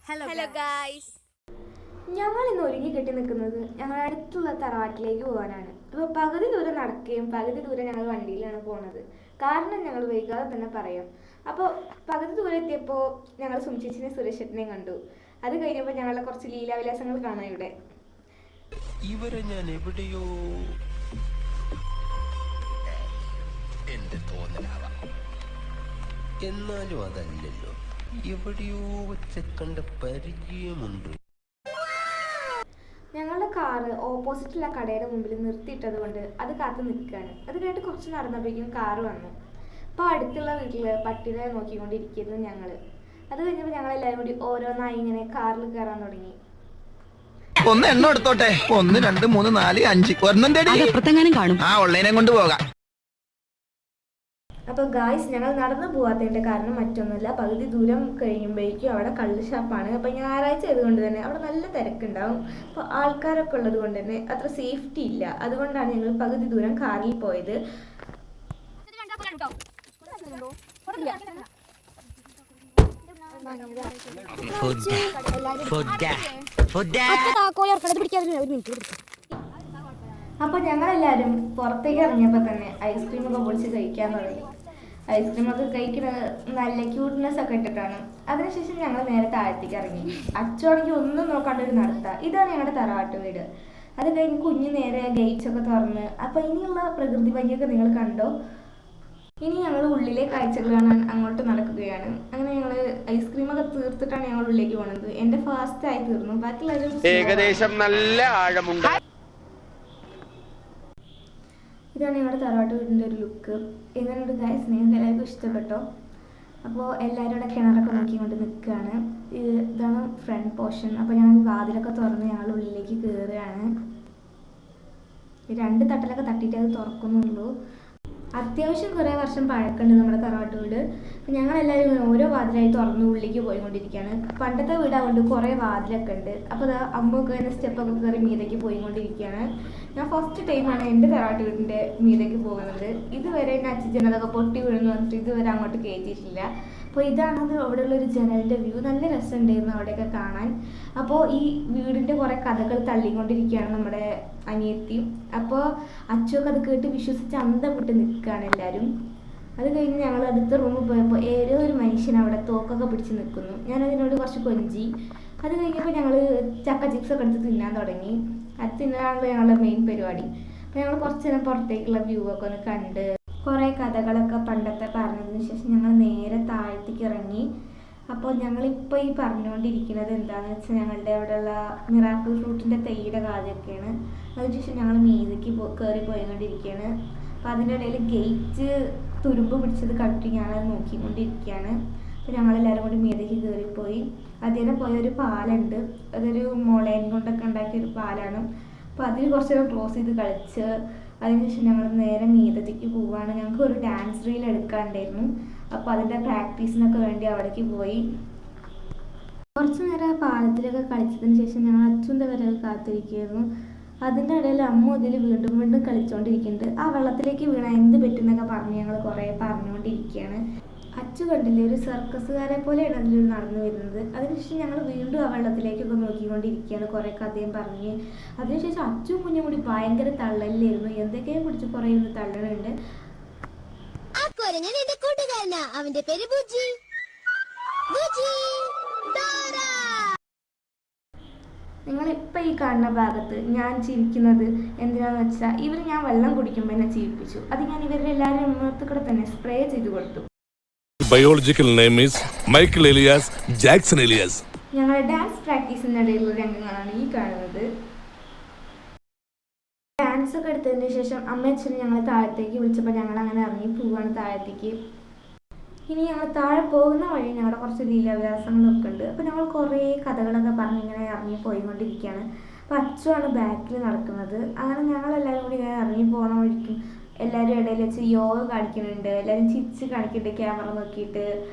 Hello guys, ഞങ്ങൾ ഇന്ന് ഒരുങ്ങി കെട്ടി നിൽക്കുന്നത് ഞങ്ങളുടെ അടുത്തുള്ള തറവാട്ടിലേക്ക് പോകാനാണ്. അപ്പോൾ പകുതി ദൂരം നടക്കുകയും പകുതി ദൂരം ഞങ്ങൾ വണ്ടിയിലാണ് പോകുന്നത്. കാരണം ഞങ്ങൾ വൈകാതെ തന്നെ പറയാം. അപ്പോൾ പകുതി ദൂരം എത്തിയപ്പോൾ ഞങ്ങൾ സുമിച്ചേച്ചിനെയും സുരേഷേട്ടനെയും കണ്ടു. അത് കഴിഞ്ഞപ്പോൾ ഞങ്ങളുടെ കുറച്ച് ലീലാവിലാസങ്ങൾ കാണാം ഇവിടെ. ഇവരെ ഞാൻ എവിടെയോ എന്റെ തോന്നലാവാം, എന്നാലും അതല്ലല്ലോ, എവിടെയോ വെച്ച കണ്ട പരിചയമുണ്ട്. ഞങ്ങളുടെ കാറ് ഓപ്പോസിറ്റുള്ള കടയുടെ മുമ്പിൽ നിർത്തിയിട്ടത് കൊണ്ട് അത് കാത്ത് നിൽക്കുകയാണ്. അത് കഴിഞ്ഞിട്ട് കുറച്ച് നടന്നപ്പോഴേക്കും കാറ് വന്നു. അപ്പോൾ അടുത്തുള്ള വീട്ടിൽ പട്ടിനെ നോക്കിക്കൊണ്ടിരിക്കുന്നു ഞങ്ങൾ. അത് കഴിഞ്ഞപ്പോൾ ഞങ്ങളെല്ലാവരും കൂടി ഓരോന്നായി ഇങ്ങനെ കാറിൽ കയറാൻ തുടങ്ങി. ഒന്ന് എണ്ണം എടുത്തോട്ടെ. 1 2 3 4 5 ഒരെണ്ണം കാണും. ആ ഉള്ളതിനെ കൊണ്ട് പോകാം. അപ്പോൾ ഗായ്സ്, ഞങ്ങൾ നടന്നു പോകാത്തതിൻ്റെ കാരണം മറ്റൊന്നുമില്ല. പകുതി ദൂരം കഴിയുമ്പോഴേക്കും അവിടെ കള്ള് ഷാപ്പാണ്. അപ്പോൾ ഞായറാഴ്ച ആയതുകൊണ്ട് തന്നെ അവിടെ നല്ല തിരക്കുണ്ടാവും. അപ്പോൾ ആൾക്കാരൊക്കെ ഉള്ളത് കൊണ്ട് തന്നെ അത്ര സേഫ്റ്റി ഇല്ല. അതുകൊണ്ടാണ് ഞങ്ങൾ പകുതി ദൂരം കാറിൽ പോയത്. അപ്പോൾ ഞങ്ങളെല്ലാവരും പുറത്തേക്ക് ഇറങ്ങിയപ്പോൾ തന്നെ ഐസ്ക്രീമൊക്കെ പൊളിച്ച് കഴിക്കാൻ തുടങ്ങി. ഐസ്ക്രീമൊക്കെ കഴിക്കുന്നത് നല്ല ക്യൂട്ട്നെസ് ഒക്കെ ഇട്ടിട്ടാണ്. അതിനുശേഷം ഞങ്ങൾ നേരെ താഴത്തേക്ക് ഇറങ്ങി. അച്ഛനാണെങ്കിൽ ഒന്നും നോക്കാണ്ട് ഒരു നടത്താം. ഇതാണ് ഞങ്ങളുടെ തറവാട്ട് വീട്. അത് കഴിഞ്ഞ് കുഞ്ഞ് നേരെ ഗേറ്റ്സൊക്കെ തുറന്ന്. അപ്പോൾ ഇനിയുള്ള പ്രകൃതി ഭംഗിയൊക്കെ നിങ്ങൾ കണ്ടോ? ഇനി ഞങ്ങൾ ഉള്ളിലെ കാഴ്ചകൾ കാണാൻ അങ്ങോട്ട് നടക്കുകയാണ്. അങ്ങനെ ഞങ്ങൾ ഐസ്ക്രീമൊക്കെ തീർത്തിട്ടാണ് ഞങ്ങൾ ഉള്ളിലേക്ക് പോകുന്നത്. എൻ്റെ ഫാസ്റ്റായി തീർന്നു, ബാക്കിയുള്ളവരും ഏകദേശം നല്ല ആഴമുണ്ട്. ഇതാണ് ഞങ്ങളുടെ തറവാട്ട് വീടിൻ്റെ ഒരു ലുക്ക്. എങ്ങനെയുണ്ട് ഗായ്സ്? നിങ്ങൾക്ക് എല്ലാവർക്കും ഇഷ്ടപ്പെട്ടോ? അപ്പോൾ എല്ലാവരും ഇവിടെ കിണറൊക്കെ നോക്കിക്കൊണ്ട് നിൽക്കുകയാണ്. ഇതാണ് ഫ്രണ്ട് പോർഷൻ. അപ്പോൾ ഞങ്ങൾ വാതിലൊക്കെ തുറന്ന് ഞങ്ങൾ ഉള്ളിലേക്ക് കയറുകയാണ്. 2 തട്ടലൊക്കെ തട്ടിയിട്ട് അത് തുറക്കുന്നുള്ളൂ. അത്യാവശ്യം കുറേ വർഷം പഴക്കമുണ്ട് നമ്മുടെ തറവാട്ട് വീട്. അപ്പം ഞങ്ങളെല്ലാവരും ഓരോ വാതിലായി തുറന്ന് ഉള്ളിലേക്ക് പോയിക്കൊണ്ടിരിക്കുകയാണ്. പണ്ടത്തെ വീടാവുകൊണ്ട് കുറേ വാതിലൊക്കെ ഉണ്ട്. അപ്പോൾ അത് അമ്മയൊക്കെ തന്നെ സ്റ്റെപ്പൊക്കെ കയറി മീതയ്ക്ക് പോയിക്കൊണ്ടിരിക്കുകയാണ്. ഞാൻ ഫസ്റ്റ് ടൈമാണ് എൻ്റെ തറവാട്ട് വീടിൻ്റെ മീതയ്ക്ക് പോകുന്നത്. ഇതുവരെ എൻ്റെ അച്ഛൻ അതൊക്കെ പൊട്ടി വീഴുന്നു പറഞ്ഞിട്ട് ഇതുവരെ അങ്ങോട്ട് കയറ്റിയിട്ടില്ല. അപ്പോൾ ഇതാണത് അവിടെയുള്ളൊരു ജനലിൻ്റെ വ്യൂ. നല്ല രസമുണ്ടായിരുന്നു അവിടെയൊക്കെ കാണാൻ. അപ്പോൾ ഈ വീടിൻ്റെ കുറേ കഥകൾ തള്ളിക്കൊണ്ടിരിക്കുകയാണ് നമ്മുടെ അനിയത്തി. അപ്പോൾ അച്ഛനൊക്കെ അത് കേട്ട് വിശ്വസിച്ച് അന്തം വിട്ട് നിൽക്കുകയാണ് എല്ലാവരും. അത് കഴിഞ്ഞ് ഞങ്ങൾ അടുത്ത റൂമിൽ പോയപ്പോൾ ഏതോ ഒരു മനുഷ്യൻ അവിടെ തോക്കൊക്കെ പിടിച്ച് നിൽക്കുന്നു. ഞാനതിനോട് കുറച്ച് കൊഞ്ചി. അത് കഴിഞ്ഞപ്പോൾ ഞങ്ങൾ ചക്ക ചിപ്സൊക്കെ എടുത്ത് തിന്നാൻ തുടങ്ങി. അത് തിന്നാനുള്ള ഞങ്ങളുടെ മെയിൻ പരിപാടി. അപ്പോൾ ഞങ്ങൾ കുറച്ച് നേരം പുറത്തേക്കുള്ള വ്യൂ ഒക്കെ ഒന്ന് കണ്ട് കുറേ കഥകളൊക്കെ പണ്ടത്തെ പറഞ്ഞതിന് ശേഷം ഞങ്ങൾ നേരെ താഴത്തേക്ക് ഇറങ്ങി. അപ്പോൾ ഞങ്ങളിപ്പോൾ ഈ പറഞ്ഞുകൊണ്ടിരിക്കുന്നത് എന്താണെന്ന് വെച്ചാൽ ഞങ്ങളുടെ അവിടെയുള്ള മിറാക്കിൾ ഫ്രൂട്ടിൻ്റെ തൈയുടെ കാര്യമൊക്കെയാണ്. അതിനുശേഷം ഞങ്ങൾ മീതയ്ക്ക് കയറി പോയിക്കൊണ്ടിരിക്കുകയാണ്. അപ്പോൾ അതിൻ്റെ ഇടയിൽ ഗേറ്റ് തുരുമ്പ് പിടിച്ചത് കണ്ടിട്ട് ഞാനത് നോക്കിക്കൊണ്ടിരിക്കുകയാണ്. അപ്പോൾ ഞങ്ങളെല്ലാവരും കൂടി മീതയ്ക്ക് കയറിപ്പോയി. അതിനെ പോയൊരു പാലുണ്ട്. അതൊരു മുളയും കൊണ്ടൊക്കെ ഉണ്ടാക്കിയൊരു പാലാണ്. അപ്പോൾ അതിൽ കുറച്ച് നേരം ക്രോസ് ചെയ്ത് കളിച്ച് അതിനുശേഷം ഞങ്ങൾ നേരെ മീതത്തേക്ക് പോവുകയാണ്. ഞങ്ങൾക്ക് ഒരു ഡാൻസ് റീൽ എടുക്കാനുണ്ടായിരുന്നു. അപ്പോൾ അതിൻ്റെ പ്രാക്ടീസിനൊക്കെ വേണ്ടി അവിടേക്ക് പോയി. കുറച്ച് നേരം പാലത്തിലൊക്കെ കളിച്ചതിന് ശേഷം ഞങ്ങൾ അച്ഛൻ്റെ വരവ് കാത്തിരിക്കുകയായിരുന്നു. അതിൻ്റെ ഇടയിൽ അമ്മ ഇതിൽ വീണ്ടും വീണ്ടും കളിച്ചുകൊണ്ടിരിക്കുന്നുണ്ട്. ആ വെള്ളത്തിലേക്ക് വീണ എന്ത് പറ്റുമെന്നൊക്കെ പറഞ്ഞ് ഞങ്ങൾ കുറേ പറഞ്ഞുകൊണ്ടിരിക്കുകയാണ്. അച്ചു കണ്ടില്ലേ, ഒരു സർക്കസുകാരെ പോലെയാണ് അതിൽ നടന്നു വരുന്നത്. അതിനുശേഷം ഞങ്ങൾ വീണ്ടും ആ വെള്ളത്തിലേക്കൊക്കെ നോക്കിക്കൊണ്ടിരിക്കുകയാണ്, കുറേ കഥയും പറഞ്ഞ്. അതിനുശേഷം അച്ചും കുഞ്ഞും കൂടി ഭയങ്കര തള്ളലായിരുന്നു. എന്തൊക്കെയോ പിടിച്ച് കുറേ ഒന്ന് തള്ളലുണ്ട്. അവന്റെ പേര് ബുജി. നിങ്ങളിപ്പോൾ ഈ കാണുന്ന ഭാഗത്ത് ഞാൻ ചിരിക്കുന്നത് എന്തിനാന്ന് വെച്ചാൽ ഞാൻ വെള്ളം കുടിക്കുമ്പോൾ എന്നെ ചിരിപ്പിച്ചു. അത് ഞാൻ ഇവരുടെ എല്ലാവരും മുഖത്ത് കൂടെ തന്നെ സ്പ്രേ ചെയ്ത് കൊടുത്തു. Biological name is Michael Elias Jackson Elias. ഞങ്ങളുടെ ഡാൻസ് പ്രാക്ടീസിൻ്റെ ഇടയിലുള്ള രംഗങ്ങളാണ് ഈ കാണുന്നത്. ഡാൻസ് ഒക്കെ എടുത്തതിന് ശേഷം അമ്മയച്ഛനും ഞങ്ങൾ താഴത്തേക്ക് വിളിച്ചപ്പോൾ ഞങ്ങൾ അങ്ങനെ ഇറങ്ങി പോവുകയാണ് താഴത്തേക്ക്. ഇനി ഞങ്ങൾ താഴെ പോകുന്ന വഴി ഞങ്ങളുടെ കുറച്ച് ലീലാവിലാസങ്ങളൊക്കെ ഉണ്ട്. അപ്പോൾ ഞങ്ങൾ കുറേ കഥകളൊക്കെ പറഞ്ഞ് ഇങ്ങനെ ഇറങ്ങി പോയിക്കൊണ്ടിരിക്കുകയാണ്. അപ്പോൾ അച്ഛനാണ് ബാക്കിൽ നടക്കുന്നത്. അങ്ങനെ ഞങ്ങളെല്ലാവരും കൂടി ഇങ്ങനെ ഇറങ്ങി പോകുന്ന വഴിക്കും എല്ലാവരും ഇടയിൽ വെച്ച് യോഗ കാണിക്കുന്നുണ്ട്. എല്ലാവരും ചിരിച്ച് കാണിക്കുന്നുണ്ട് ക്യാമറ നോക്കിയിട്ട്.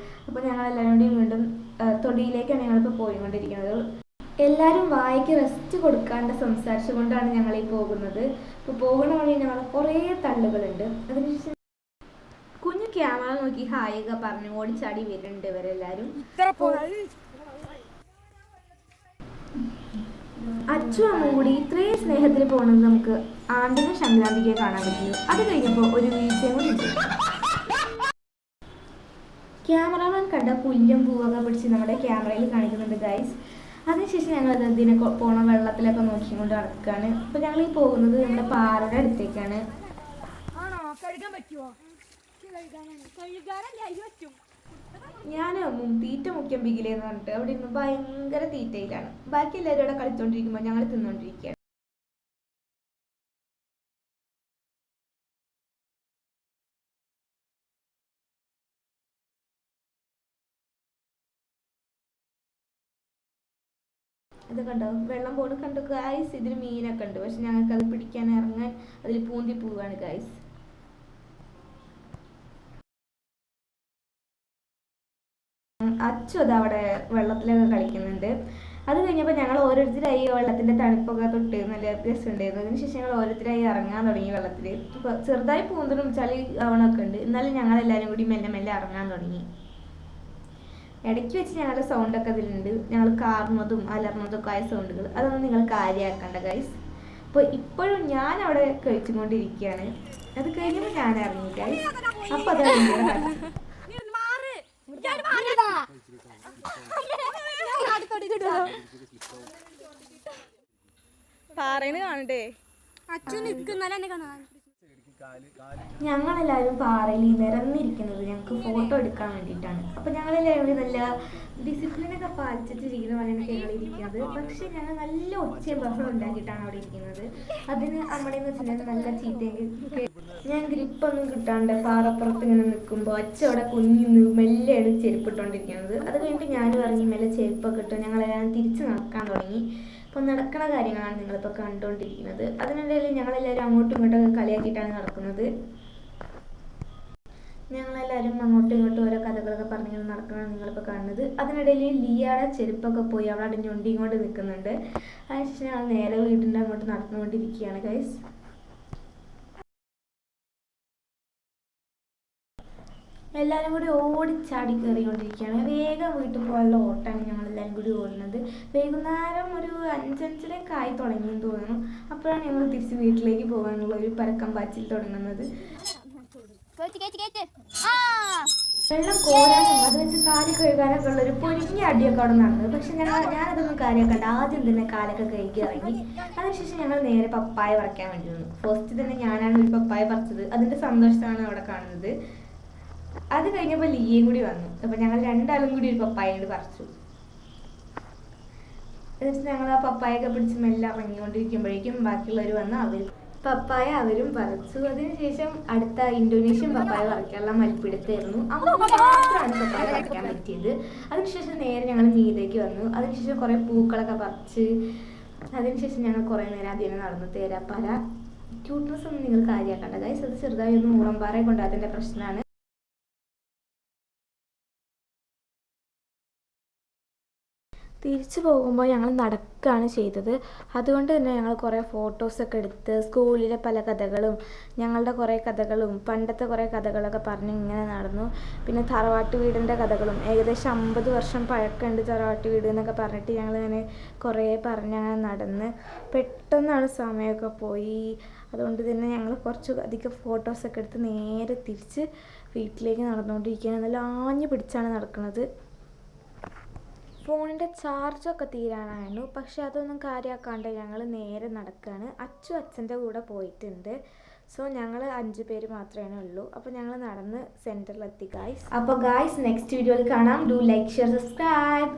അപ്പോൾ ഞങ്ങളെല്ലാവരും കൂടി വീണ്ടും തൊടിയിലേക്കാണ് ഞങ്ങളിപ്പോൾ പോയിക്കൊണ്ടിരിക്കുന്നത്. എല്ലാവരും വായിക്ക് റെസ്റ്റ് കൊടുക്കാണ്ട് സംസാരിച്ചു കൊണ്ടാണ് ഞങ്ങളീ പോകുന്നത്. ഇപ്പോൾ പോകുന്ന വഴി ഞങ്ങൾ കുറേ തള്ളുകളുണ്ട്. അതിനുശേഷം കുഞ്ഞു ക്യാമറ നോക്കി ഹായ് ഒക്കെ പറഞ്ഞു ഓടിച്ചാടി വരുന്നുണ്ട് ഇവരെല്ലാവരും. അച്ചു അമ്മ കൂടി ഇത്രയും സ്നേഹത്തിൽ പോകുന്നത് നമുക്ക് ആണ്ടിനും സംക്രാന്തിക്ക് കാണാൻ പറ്റുള്ളൂ. അത് കഴിഞ്ഞപ്പോൾ ഒരു വീഴ്ചയും കൂടി ഉണ്ട്. ക്യാമറമാൻ കണ്ട പുല്ലും പൂവൊക്കെ പിടിച്ച് നമ്മുടെ ക്യാമറയിൽ കാണിക്കുന്നുണ്ട് ഗൈസ്. അതിനുശേഷം ഞങ്ങൾ ഇതിനെ പോണ വെള്ളത്തിലൊക്കെ നോക്കിക്കൊണ്ട് നടക്കുകയാണ്. അപ്പോൾ ഞങ്ങൾ ഈ പോകുന്നത് നമ്മുടെ പാറയുടെ അടുത്തേക്കാണ്. ഞാൻ തീറ്റ മുഖ്യം ബിഗിലെന്ന് പറഞ്ഞിട്ട് അവിടെ ഇരുന്ന് ഭയങ്കര തീറ്റയിലാണ്. ബാക്കി എല്ലാവരും അവിടെ കളിച്ചോണ്ടിരിക്കുമ്പോൾ ഞങ്ങൾ തിന്നോണ്ടിരിക്കുകയാണ്. ഇത് കണ്ടോ, വെള്ളം പോണ് കണ്ടു ഗൈസ്. ഇതിൽ മീനൊക്കെ ഉണ്ട്, പക്ഷെ ഞങ്ങൾക്ക് അത് പിടിക്കാൻ ഇറങ്ങാൻ അതിൽ പൂന്തി പോവാണ് ഗൈസ്. അച്ചു അത് അവിടെ വെള്ളത്തിലൊക്കെ കളിക്കുന്നുണ്ട്. അത് കഴിഞ്ഞപ്പോൾ ഞങ്ങൾ ഓരോരുത്തരായി വെള്ളത്തിൻ്റെ തണുപ്പൊക്കെ തൊട്ട് നല്ല രസമുണ്ടായിരുന്നു. അതിനുശേഷം ഞങ്ങൾ ഓരോരുത്തരായി ഇറങ്ങാൻ തുടങ്ങി വെള്ളത്തിൽ. ചെറുതായി പൂന്തലും ചളി ആവണമൊക്കെ ഉണ്ട്, എന്നാലും ഞങ്ങളെല്ലാവരും കൂടി മെല്ലെ മെല്ലെ ഇറങ്ങാൻ തുടങ്ങി. ഇടയ്ക്ക് വെച്ച് ഞങ്ങളുടെ സൗണ്ടൊക്കെ അതിലുണ്ട്, ഞങ്ങൾ കാർന്നതും അലർന്നതും ഒക്കെ ആയ സൗണ്ടുകൾ. അതൊന്നും നിങ്ങൾ കാര്യമാക്കണ്ട ഗൈസ്. അപ്പോൾ ഇപ്പോഴും ഞാൻ അവിടെ കഴിച്ചുകൊണ്ടിരിക്കുകയാണ്. അത് കഴിഞ്ഞപ്പോൾ ഞാൻ ഇറങ്ങി ഗൈസ്. അപ്പോൾ അത് കാണണ്ടേ അച്ഛൻ നിൽക്കുന്നല്ലേ കാണാൻ. ഞങ്ങളെല്ലാവരും പാറയിൽ നിരന്നിരിക്കുന്നത് ഞങ്ങൾക്ക് ഫോട്ടോ എടുക്കാൻ വേണ്ടിയിട്ടാണ്. അപ്പോൾ ഞങ്ങളെല്ലാവരും കൂടി നല്ല ഡിസിപ്ലിനൊക്കെ പാലിച്ചിട്ടിരിക്കുന്ന പോലെയാണ് ഞങ്ങൾ ഇരിക്കുന്നത്. പക്ഷെ ഞങ്ങൾ നല്ല ഒച്ചയും ബഹളം ഉണ്ടാക്കിയിട്ടാണ് അവിടെ ഇരിക്കുന്നത്. അതിന് നമ്മുടെ വെച്ചിട്ടുണ്ടെങ്കിൽ നല്ല ചീത്തയെങ്കിൽ ഞാൻ ഗ്രിപ്പൊന്നും കിട്ടാണ്ട് പാറപ്പുറത്ത് ഇങ്ങനെ നിൽക്കുമ്പോൾ അച്ഛൻ അവിടെ കുഞ്ഞിന്ന് മെല്ലെയാണ് ചെരുപ്പിട്ടുകൊണ്ടിരിക്കുന്നത്. അത് കഴിഞ്ഞിട്ട് ഞാനും ഇറങ്ങി മെല്ലെ ചെരുപ്പൊക്കെ ഇട്ട് ഞങ്ങളെല്ലാം തിരിച്ച് നടക്കാൻ തുടങ്ങി. അപ്പോൾ നടക്കുന്ന കാര്യങ്ങളാണ് നിങ്ങളിപ്പോൾ കണ്ടുകൊണ്ടിരിക്കുന്നത്. അതിനിടയിൽ ഞങ്ങളെല്ലാവരും അങ്ങോട്ടും ഇങ്ങോട്ടൊക്കെ കളിയാക്കിയിട്ടാണ് നടക്കുന്നത്. ഞങ്ങളെല്ലാവരും അങ്ങോട്ടും ഇങ്ങോട്ടും ഓരോ കഥകളൊക്കെ പറഞ്ഞ് നടക്കുന്നതാണ് നിങ്ങളിപ്പോൾ കാണുന്നത്. അതിനിടയിൽ ലിയയുടെ ചെരുപ്പൊക്കെ പോയി അവിടെ ഞൊണ്ടിയും കൊണ്ട് നിൽക്കുന്നുണ്ട്. അതിനുശേഷം ഞങ്ങൾ നേരെ വീടിൻ്റെ അങ്ങോട്ട് നടന്നുകൊണ്ടിരിക്കുകയാണ് ഗൈസ്. എല്ലാവരും കൂടി ഓടിച്ചാടി കയറിക്കൊണ്ടിരിക്കുകയാണ്. വേഗം വീട്ടിൽ പോകാനുള്ള ഓട്ടമാണ് ഞങ്ങളെല്ലാവരും കൂടി ഓടുന്നത്. വൈകുന്നേരം ഒരു 5:30 ആയി തുടങ്ങിയെന്ന് തോന്നുന്നു. അപ്പോഴാണ് ഞങ്ങൾ തിരിച്ച് വീട്ടിലേക്ക് പോകാനുള്ള ഒരു പരക്കം പാച്ചിൽ തുടങ്ങുന്നത്. വെള്ളം കോരാനും അത് വെച്ച് കാല് കഴുകാനൊക്കെ ഉള്ളൊരു പൊരിഞ്ഞ അടിയൊക്കെ അവിടെ നടന്നത്. പക്ഷെ ഞാനതൊന്നും കാര്യമാക്കണ്ട, ആദ്യം തന്നെ കാലൊക്കെ കഴുകി ഇറങ്ങി. അതിനുശേഷം ഞങ്ങൾ നേരെ പപ്പായ പറിക്കാൻ വേണ്ടി നിന്നു. ഫസ്റ്റ് തന്നെ ഞാനാണ് ഒരു പപ്പായ പറിച്ചത്. അതിൻ്റെ സന്തോഷമാണ് അവിടെ കാണുന്നത്. അത് കഴിഞ്ഞപ്പോൾ ലിയയും കൂടി വന്നു. അപ്പോൾ ഞങ്ങൾ രണ്ടാളും കൂടി ഒരു പപ്പായ കൂടി പറിച്ചു. എന്നിട്ട് ഞങ്ങൾ ആ പപ്പായൊക്കെ പിടിച്ച് മെല്ലെ ഇറങ്ങിക്കൊണ്ടിരിക്കുമ്പോഴേക്കും ബാക്കിയുള്ളവർ വന്ന് പപ്പായ അവരും പറിച്ചു. അതിനുശേഷം അടുത്ത ഇന്തോനേഷ്യൻ പപ്പായ പറിക്കാനുള്ള മൽപ്പിടുത്തായിരുന്നു. അവിടെ മാത്രമാണ് പപ്പായ പറിക്കാൻ പറ്റിയത്. അതിനുശേഷം നേരെ ഞങ്ങൾ മീതേക്ക് വന്നു. അതിനുശേഷം കുറേ പൂക്കളൊക്കെ പറിച്ച് അതിനുശേഷം ഞങ്ങൾ കുറേ നേരം അതിനെ നടന്നു. തേരാപ്പാല ക്യൂട്ട്നെസ് ഒന്നും നിങ്ങൾ കാര്യമാക്കണ്ട ഗൈസ്. അത് ചെറുതായി ഒന്ന് മൂളംപാറയെ കൊണ്ട് അതിൻ്റെ പ്രശ്നമാണ്. തിരിച്ചു പോകുമ്പോൾ ഞങ്ങൾ നടക്കുകയാണ് ചെയ്തത്. അതുകൊണ്ട് തന്നെ ഞങ്ങൾ കുറേ ഫോട്ടോസൊക്കെ എടുത്ത് സ്കൂളിലെ പല കഥകളും ഞങ്ങളുടെ കുറേ കഥകളും പണ്ടത്തെ കുറേ കഥകളൊക്കെ പറഞ്ഞ് ഇങ്ങനെ നടന്നു. പിന്നെ തറവാട്ട് വീടിൻ്റെ കഥകളും ഏകദേശം 50 വർഷം പഴക്കമുണ്ട് തറവാട്ട് വീട് എന്നൊക്കെ പറഞ്ഞിട്ട് ഞങ്ങളിങ്ങനെ കുറേ പറഞ്ഞങ്ങനെ നടന്ന് പെട്ടെന്നാണ് സമയമൊക്കെ പോയി. അതുകൊണ്ട് തന്നെ ഞങ്ങൾ കുറച്ച് അധികം ഫോട്ടോസൊക്കെ എടുത്ത് നേരെ തിരിച്ച് വീട്ടിലേക്ക് നടന്നുകൊണ്ടിരിക്കുകയാണ്. നല്ല ആഞ്ഞു പിടിച്ചാണ് നടക്കുന്നത്. ഫോണിൻ്റെ ചാർജൊക്കെ തീരാനായിരുന്നു. പക്ഷെ അതൊന്നും കാര്യമാക്കാണ്ട് ഞങ്ങൾ നേരെ നടക്കുകയാണ്. അച്ഛൻ്റെ കൂടെ പോയിട്ടുണ്ട്. സോ ഞങ്ങൾ 5 പേര് മാത്രമേ ഉള്ളൂ. അപ്പോൾ ഞങ്ങൾ നടന്ന് സെൻറ്ററിലെത്തി ഗായ്സ്. അപ്പോൾ ഗായ്സ് നെക്സ്റ്റ് വീഡിയോയിൽ കാണാം. Do like share subscribe.